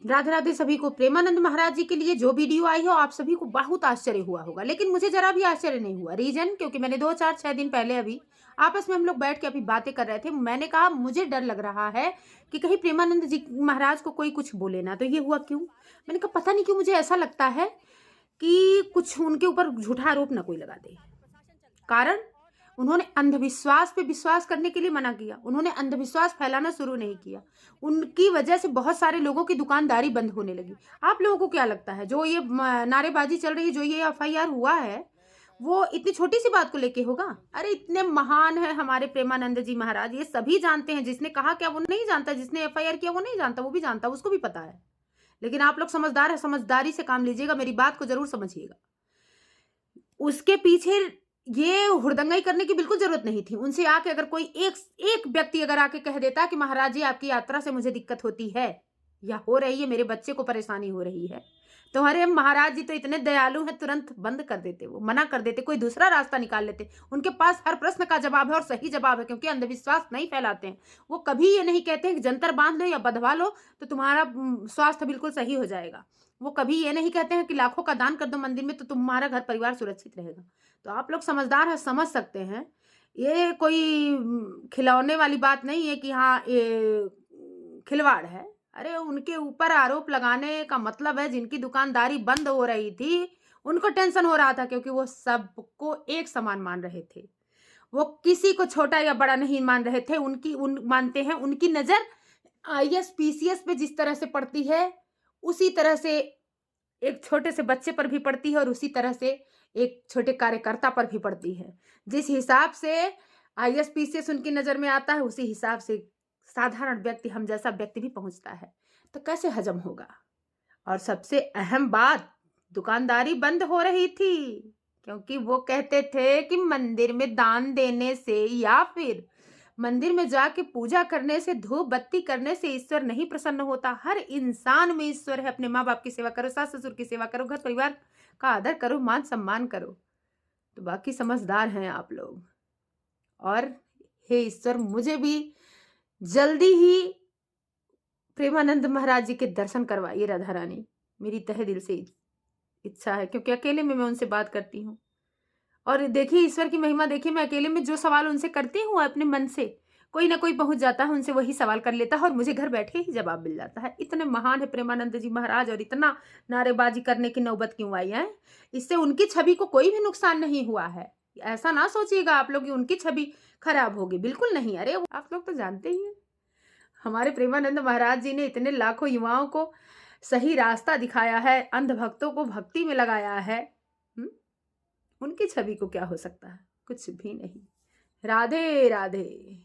राधे राधे सभी को। प्रेमानंद महाराज जी के लिए जो वीडियो आई हो आप सभी को बहुत आश्चर्य हुआ होगा, लेकिन मुझे जरा भी आश्चर्य नहीं हुआ। रीजन क्योंकि मैंने 2 4 6 दिन पहले अभी आपस में हम लोग बैठ के अभी बातें कर रहे थे। मैंने कहा मुझे डर लग रहा है कि कहीं प्रेमानंद जी महाराज को कोई कुछ बोले ना। तो ये हुआ क्यों? मैंने कहा पता नहीं क्यों मुझे ऐसा लगता है कि कुछ उनके ऊपर झूठा आरोप ना कोई लगा दे। कारण उन्होंने अंधविश्वास पे विश्वास करने के लिए मना किया। उन्होंने अंधविश्वास फैलाना शुरू नहीं किया। उनकी वजह से बहुत सारे लोगों की दुकानदारी बंद होने लगी। आप लोगों को क्या लगता है जो ये नारेबाजी चल रही है, जो ये एफआईआर हुआ है, वो इतनी छोटी सी बात को लेके होगा? अरे इतने महान है हमारे प्रेमानंद जी महाराज, ये सभी जानते हैं। जिसने कहा क्या वो नहीं जानता? जिसने एफआईआर किया वो नहीं जानता? वो भी जानता, उसको भी पता है। लेकिन आप लोग समझदार है, समझदारी से काम लीजिएगा, मेरी बात को जरूर समझिएगा। उसके पीछे ये हुड़दंगाई करने की बिल्कुल जरूरत नहीं थी। उनसे आके अगर कोई एक एक व्यक्ति अगर आके कह देता कि महाराज जी आपकी यात्रा से मुझे दिक्कत होती है या हो रही है, मेरे बच्चे को परेशानी हो रही है, तो अरे महाराज जी तो इतने दयालु हैं, तुरंत बंद कर देते, वो मना कर देते, कोई दूसरा रास्ता निकाल लेते। उनके पास हर प्रश्न का जवाब है और सही जवाब है, क्योंकि अंधविश्वास नहीं फैलाते हैं। वो कभी ये नहीं कहते हैं कि जंतर बांध लो या बंधवा लो तो तुम्हारा स्वास्थ्य बिल्कुल सही हो जाएगा। वो कभी ये नहीं कहते हैं कि लाखों का दान कर दो मंदिर में तो तुम्हारा घर परिवार सुरक्षित रहेगा। तो आप लोग समझदार हैं, समझ सकते हैं। ये कोई खिलौने वाली बात नहीं है कि हाँ, ये खिलवाड़ है। अरे उनके ऊपर आरोप लगाने का मतलब है जिनकी दुकानदारी बंद हो रही थी, उनको टेंशन हो रहा था, क्योंकि वो सबको एक समान मान रहे थे। वो किसी को छोटा या बड़ा नहीं मान रहे थे। उनकी उन मानते हैं, उनकी नज़र आईएएस, पीसीएस पे जिस तरह से पड़ती है, उसी तरह से एक छोटे से बच्चे पर भी पड़ती है और उसी तरह से एक छोटे कार्यकर्ता पर भी पड़ती है। जिस हिसाब से आईएएस-पीसीएस उनकी नज़र में आता है, उसी हिसाब से साधारण व्यक्ति, हम जैसा व्यक्ति भी पहुँचता है। तो कैसे हज़म होगा? और सबसे अहम बात, दुकानदारी बंद हो रही थी, क्योंकि वो कहते थे कि मंदिर में दान देने से या फिर मंदिर में जाके पूजा करने से, धूप बत्ती करने से ईश्वर नहीं प्रसन्न होता। हर इंसान में ईश्वर है। अपने माँ-बाप की सेवा करो, सास-ससुर की सेवा करो, घर परिवार का आदर करो, मान-सम्मान करो। तो बाकी समझदार हैं आप लोग। और हे ईश्वर, मुझे भी जल्दी ही प्रेमानंद महाराज जी के दर्शन करवाइए राधा रानी। मेरी तहे दिल से इच्छा है, क्योंकि अकेले में मैं उनसे बात करती हूँ। और देखिए ईश्वर की महिमा देखिए, मैं अकेले में जो सवाल उनसे करती हूँ अपने मन से, कोई ना कोई पहुँच जाता है, उनसे वही सवाल कर लेता है और मुझे घर बैठे ही जवाब मिल जाता है। इतने महान है प्रेमानंद जी महाराज, और इतना नारेबाज़ी करने की नौबत क्यों आई है? इससे उनकी छवि को कोई भी नुकसान नहीं हुआ है। ऐसा ना सोचिएगा आप लोग कि उनकी छवि खराब होगी, बिल्कुल नहीं। अरे आप लोग तो जानते ही हैं, हमारे प्रेमानंद महाराज जी ने इतने लाखों युवाओं को सही रास्ता दिखाया है, अंध भक्तों को भक्ति में लगाया है। हुँ? उनकी छवि को क्या हो सकता है? कुछ भी नहीं। राधे राधे।